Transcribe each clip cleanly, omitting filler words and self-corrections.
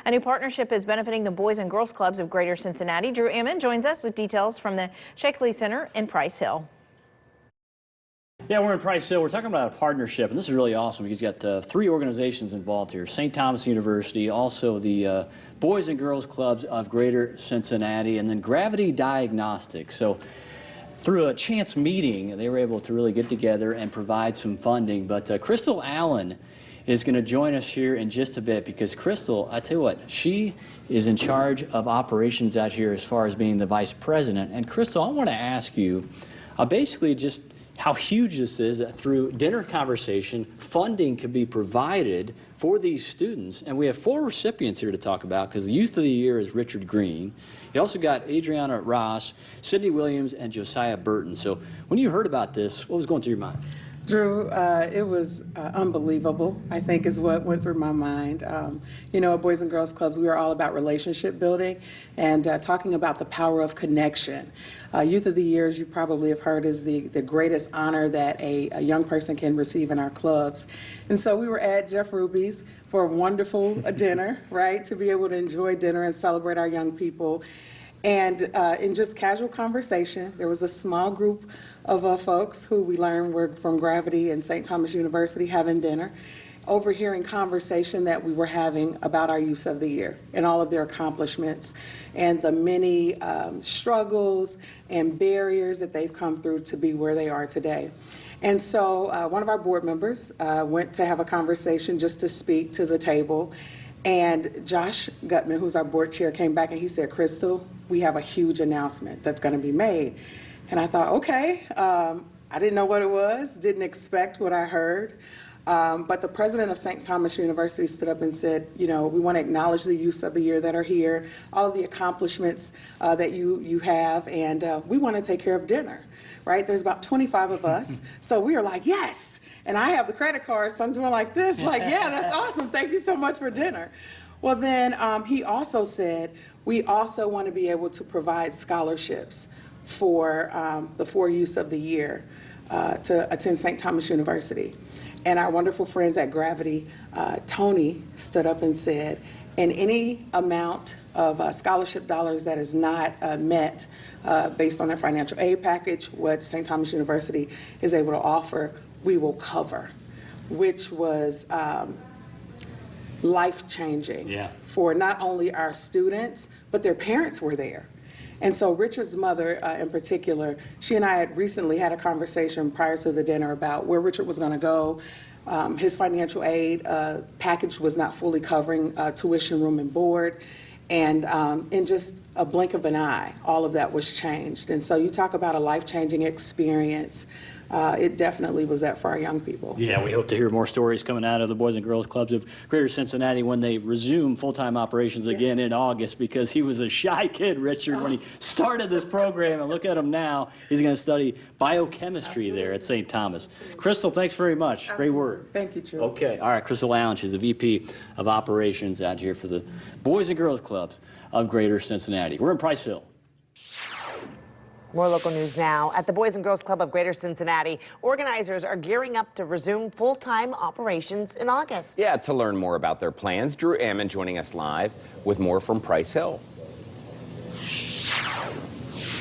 A new partnership is benefiting the Boys and Girls Clubs of Greater Cincinnati. Drew Ammon joins us with details from the Shakely Center in Price Hill. Yeah, we're in Price Hill. We're talking about a partnership, and this is really awesome because you've got 3 organizations involved here. St. Thomas University, also the Boys and Girls Clubs of Greater Cincinnati, and then Gravity Diagnostics. So through a chance meeting, they were able to really get together and provide some funding. But Crystal Allen is going to join us here in just a bit because Crystal, I tell you what, she is in charge of operations out here as far as being the vice president. And Crystal, I want to ask you basically just how huge this is that through dinner conversation, funding can be provided for these students. And we have 4 recipients here to talk about because the Youth of the Year is Richard Green. You also got Adriana Ross, Sydney Williams, and Josiah Burton. So when you heard about this, what was going through your mind? Drew, it was unbelievable, I think is what went through my mind. You know, at Boys and Girls Clubs, we are all about relationship building and talking about the power of connection. Youth of the Year, as you probably have heard, is the greatest honor that a young person can receive in our clubs. And so we were at Jeff Ruby's for a wonderful dinner, right, to be able to enjoy dinner and celebrate our young people. And in just casual conversation, there was a small group of folks who we learned were from Gravity and St. Thomas University having dinner, overhearing conversation that we were having about our Youth of the Year and all of their accomplishments and the many struggles and barriers that they've come through to be where they are today. And so one of our board members went to have a conversation just to speak to the table. And Josh Gutman, who's our board chair, came back and he said, "Crystal, we have a huge announcement that's going to be made." And I thought, okay, I didn't know what it was, didn't expect what I heard. But the president of St. Thomas University stood up and said, you know, we want to acknowledge the Youth of the Year that are here, all of the accomplishments that you have, and we want to take care of dinner, right? There's about 25 of us, so we are like, yes. And I have the credit card, so I'm doing like this, like, yeah, that's awesome. Thank you so much for dinner. Well, then he also said, we also want to be able to provide scholarships for the 4 Youth of the Year to attend St. Thomas University. And our wonderful friends at Gravity, Tony, stood up and said, and any amount of scholarship dollars that is not met based on their financial aid package, what St. Thomas University is able to offer, we will cover, which was life-changing for not only our students, but their parents were there. And so Richard's mother in particular, she and I had recently had a conversation prior to the dinner about where Richard was going to go. His financial aid package was not fully covering tuition, room, and board. And in just a blink of an eye, all of that was changed. And so you talk about a life-changing experience. It definitely was that for our young people. Yeah, we hope to hear more stories coming out of the Boys and Girls Clubs of Greater Cincinnati when they resume full-time operations again in August, because he was a shy kid, Richard, when he started this program, and look at him now. He's going to study biochemistry there at St. Thomas. Crystal, thanks very much. Great work. Thank you, Drew. Okay, all right, Crystal Allen, she's the VP of Operations out here for the Boys and Girls Clubs of Greater Cincinnati. We're in Price Hill. More local news now. At the Boys and Girls Club of Greater Cincinnati, organizers are gearing up to resume full-time operations in August. Yeah, to learn more about their plans, Drew Ammon joining us live with more from Price Hill.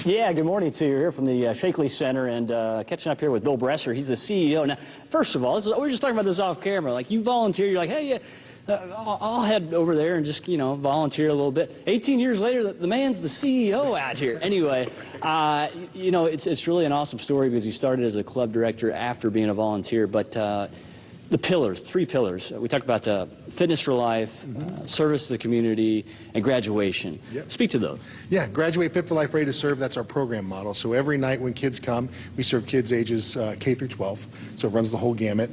Yeah, good morning to you here from the Shakely Center, and catching up here with Bill Bresser. He's the CEO. Now, first of all, we were just talking about this off camera. Like, you volunteer, you're like, hey, I'll head over there and just, you know, volunteer a little bit. 18 years later, the man's the CEO out here. Anyway, you know, it's really an awesome story because he started as a club director after being a volunteer. But the pillars, 3 pillars. We talked about fitness for life, service to the community, and graduation. Speak to those. Yeah, Graduate Fit for Life, Ready to Serve, that's our program model. So every night when kids come, we serve kids ages K through 12, so it runs the whole gamut.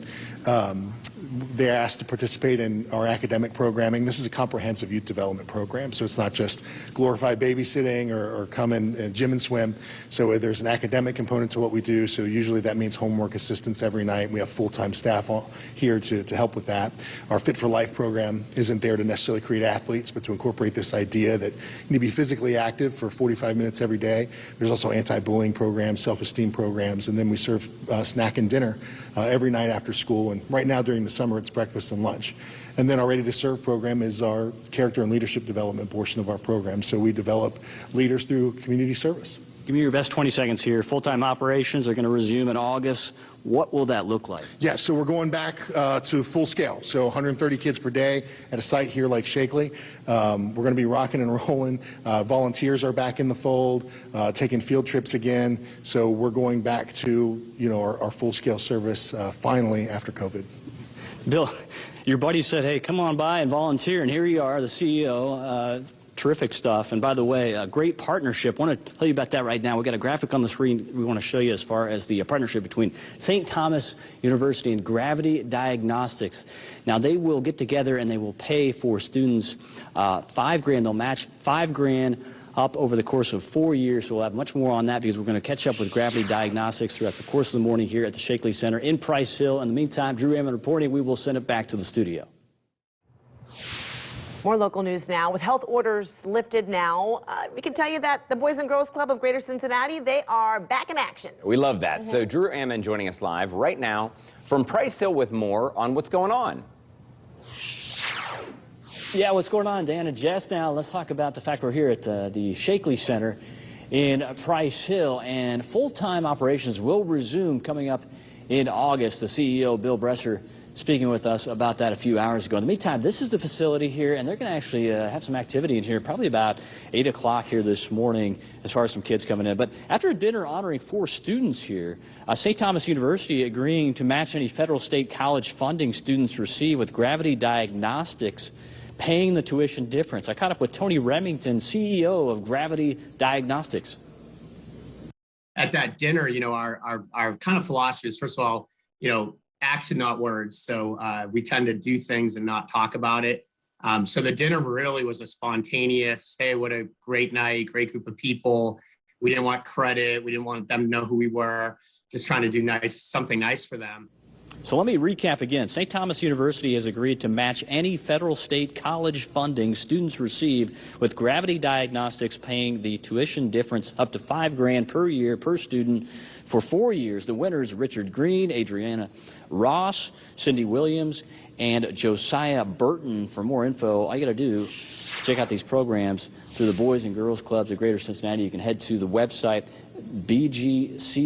They're asked to participate in our academic programming. This is a comprehensive youth development program, so it's not just glorified babysitting or come in gym and swim. So there's an academic component to what we do, so usually that means homework assistance every night. We have full-time staff here to help with that. Our Fit for Life program isn't there to necessarily create athletes, but to incorporate this idea that you need to be physically active for 45 minutes every day. There's also anti-bullying programs, self-esteem programs, and then we serve snack and dinner every night after school. school. And right now during the summer, it's breakfast and lunch. And then our Ready to Serve program is our character and leadership development portion of our program. So we develop leaders through community service. Give me your best 20 seconds here. Full-time operations are going to resume in August. What will that look like? Yeah, so we're going back to full scale. So 130 kids per day at a site here like Shakely. We're going to be rocking and rolling. Volunteers are back in the fold, taking field trips again. So we're going back to, our full-scale service finally after COVID. Bill, your buddy said, hey, come on by and volunteer, and here you are, the CEO. Terrific stuff. And by the way, a great partnership. I want to tell you about that right now. We've got a graphic on the screen we want to show you as far as the partnership between St. Thomas University and Gravity Diagnostics. Now, they will get together and they will pay for students $5,000. They'll match $5,000 up over the course of 4 years. So we'll have much more on that because we're going to catch up with Gravity Diagnostics throughout the course of the morning here at the Shakely Center in Price Hill. In the meantime, Drew Ammon reporting. We will send it back to the studio. More local news now. With health orders lifted now, we can tell you that the Boys and Girls Club of Greater Cincinnati, they are back in action. We love that. So Drew Ammon joining us live right now from Price Hill with more on what's going on. Yeah, what's going on, Dan and Jess? Now, let's talk about the fact we're here at the Shakely Center in Price Hill, and full-time operations will resume coming up in August. The CEO, Bill Bresser, speaking with us about that a few hours ago. In the meantime, this is the facility here, and they're going to actually have some activity in here, probably about 8 o'clock here this morning, as far as some kids coming in. But after a dinner honoring 4 students here, St. Thomas University agreeing to match any federal state college funding students receive with Gravity Diagnostics paying the tuition difference. I caught up with Tony Remington, CEO of Gravity Diagnostics. At that dinner, our kind of philosophy is, first of all, action, not words. So we tend to do things and not talk about it. So the dinner really was a spontaneous, hey, what a great night, great group of people. We didn't want credit. We didn't want them to know who we were, just trying to do something nice for them. So let me recap again. St. Thomas University has agreed to match any federal state college funding students receive, with Gravity Diagnostics paying the tuition difference up to $5,000 per year per student for 4 years. The winners, Richard Green, Adriana Ross, Cindy Williams, and Josiah Burton. For more info, all you got to do is check out these programs through the Boys and Girls Clubs of Greater Cincinnati. You can head to the website BGCGC.org.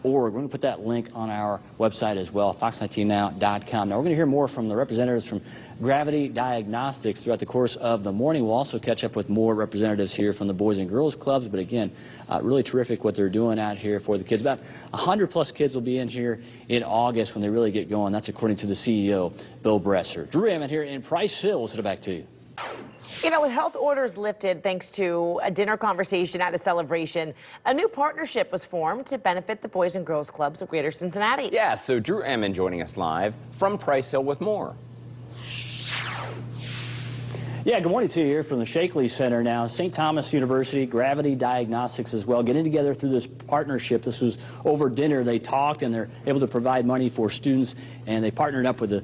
We're going to put that link on our website as well, fox19now.com. Now, we're going to hear more from the representatives from Gravity Diagnostics throughout the course of the morning. We'll also catch up with more representatives here from the Boys and Girls Clubs. But again, really terrific what they're doing out here for the kids. About 100+ kids will be in here in August when they really get going. That's according to the CEO, Bill Bresser. Drew Ammon here in Price Hill. We'll send it back to you. With health orders lifted thanks to a dinner conversation at a celebration, a new partnership was formed to benefit the Boys and Girls Clubs of Greater Cincinnati. Yeah, so Drew Ammon joining us live from Price Hill with more. Yeah, good morning to you here from the Shakely Center now. St. Thomas University, Gravity Diagnostics as well, getting together through this partnership. This was over dinner. They talked, and they're able to provide money for students, and they partnered up with the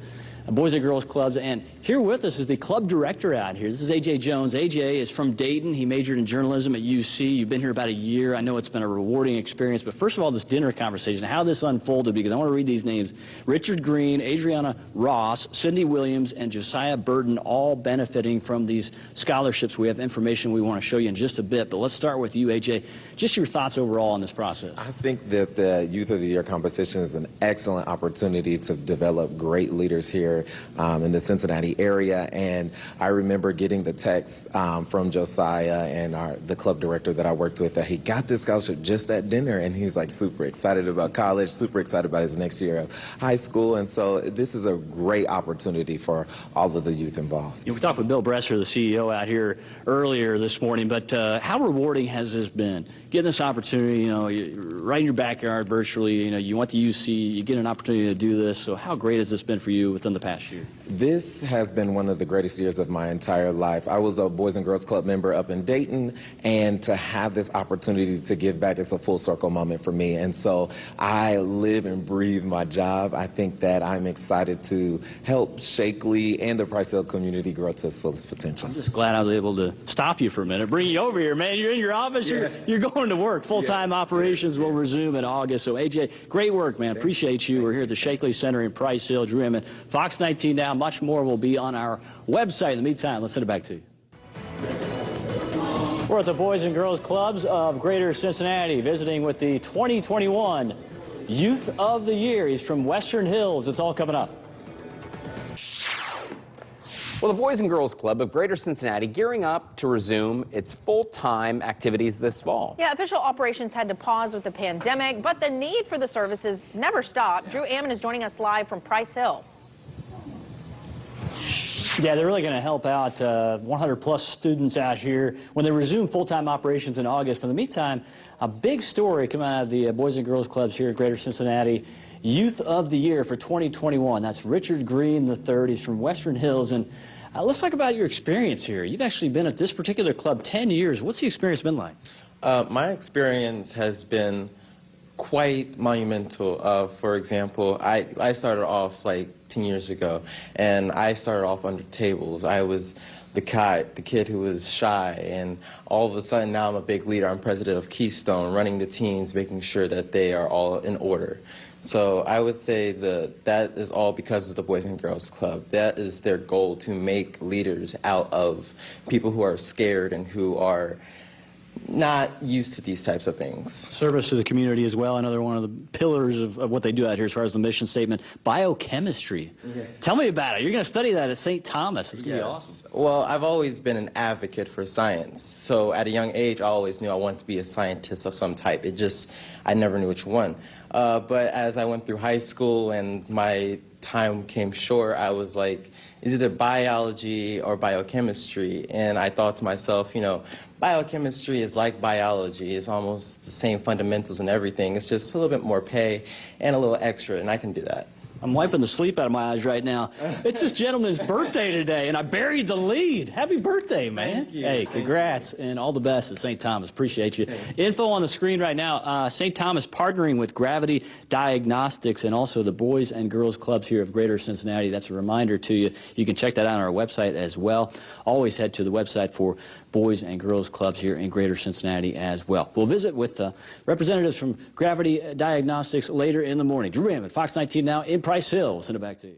Boys and Girls Clubs. And here with us is the club director out here. This is AJ Jones. AJ is from Dayton. He majored in journalism at UC. You've been here about a year. I know it's been a rewarding experience. But first of all, this dinner conversation, how this unfolded, because I want to read these names. Richard Green, Adriana Ross, Cindy Williams, and Josiah Burton, all benefiting from these scholarships. We have information we want to show you in just a bit. But let's start with you, AJ. Just your thoughts overall on this process. I think that the Youth of the Year competition is an excellent opportunity to develop great leaders here in the Cincinnati area. And I remember getting the text from Josiah and the club director that I worked with that he got this scholarship just at dinner, and he's like super excited about college, super excited about his next year of high school. And so this is a great opportunity for all of the youth involved. We talked with Bill Bresser, the CEO, out here earlier this morning, but how rewarding has this been? Getting this opportunity, right in your backyard virtually, you went to UC, you get an opportunity to do this. So how great has this been for you within the past year? This has been one of the greatest years of my entire life. I was a Boys and Girls Club member up in Dayton, and to have this opportunity to give back is a full circle moment for me. And so I live and breathe my job. I think that I'm excited to help Shakely and the Price Hill community grow to its fullest potential. I'm just glad I was able to stop you for a minute, bring you over here, man. You're in your office, you're going to work. Full-time operations will resume in August. So, AJ, great work, man. Appreciate you. We're here at the Shakely Center in Price Hill. Drew Emmett, Fox 19 now. Much more will be on our website. In the meantime, let's send it back to you. We're at the Boys and Girls Clubs of Greater Cincinnati, visiting with the 2021 Youth of the Year. He's from Western Hills. It's all coming up. Well, the Boys and Girls Club of Greater Cincinnati gearing up to resume its full-time activities this fall. Yeah, official operations had to pause with the pandemic, but the need for the services never stopped. Drew Emmett is joining us live from Price Hill. Yeah, they're really going to help out 100-plus students out here when they resume full-time operations in August. But in the meantime, a big story coming out of the Boys and Girls Clubs here at Greater Cincinnati. Youth of the Year for 2021. That's Richard Green III. He's from Western Hills. And let's talk about your experience here. You've actually been at this particular club 10 years. What's the experience been like? My experience has been quite monumental. For example, I started off like 10 years ago, and I started off under tables. I was the kid who was shy, and all of a sudden now I'm a big leader. I'm president of Keystone, running the teams, making sure that they are all in order. So I would say that is all because of the Boys and Girls Club. That is their goal, to make leaders out of people who are scared and who are not used to these types of things. Service to the community as well, another one of the pillars of what they do out here as far as the mission statement. Biochemistry. Okay. Tell me about it. You're going to study that at St. Thomas. It's going to be awesome. Well, I've always been an advocate for science. So at a young age, I always knew I wanted to be a scientist of some type. I never knew which one. But as I went through high school and my time came short, I was like, is it biology or biochemistry? And I thought to myself, biochemistry is like biology. It's almost the same fundamentals and everything. It's just a little bit more pay and a little extra, and I can do that. I'm wiping the sleep out of my eyes right now. It's this gentleman's birthday today, and I buried the lead. Happy birthday, man. Thank you. Hey, congrats, and all the best at St. Thomas. Appreciate you. Info on the screen right now. St. Thomas partnering with Gravity Diagnostics and also the Boys and Girls Clubs here of Greater Cincinnati. That's a reminder to you. You can check that out on our website as well. Always head to the website for Boys and Girls Clubs here in Greater Cincinnati as well. We'll visit with representatives from Gravity Diagnostics later in the morning. Drew Emmett, Fox 19 now in Price Hill. We'll send it back to you.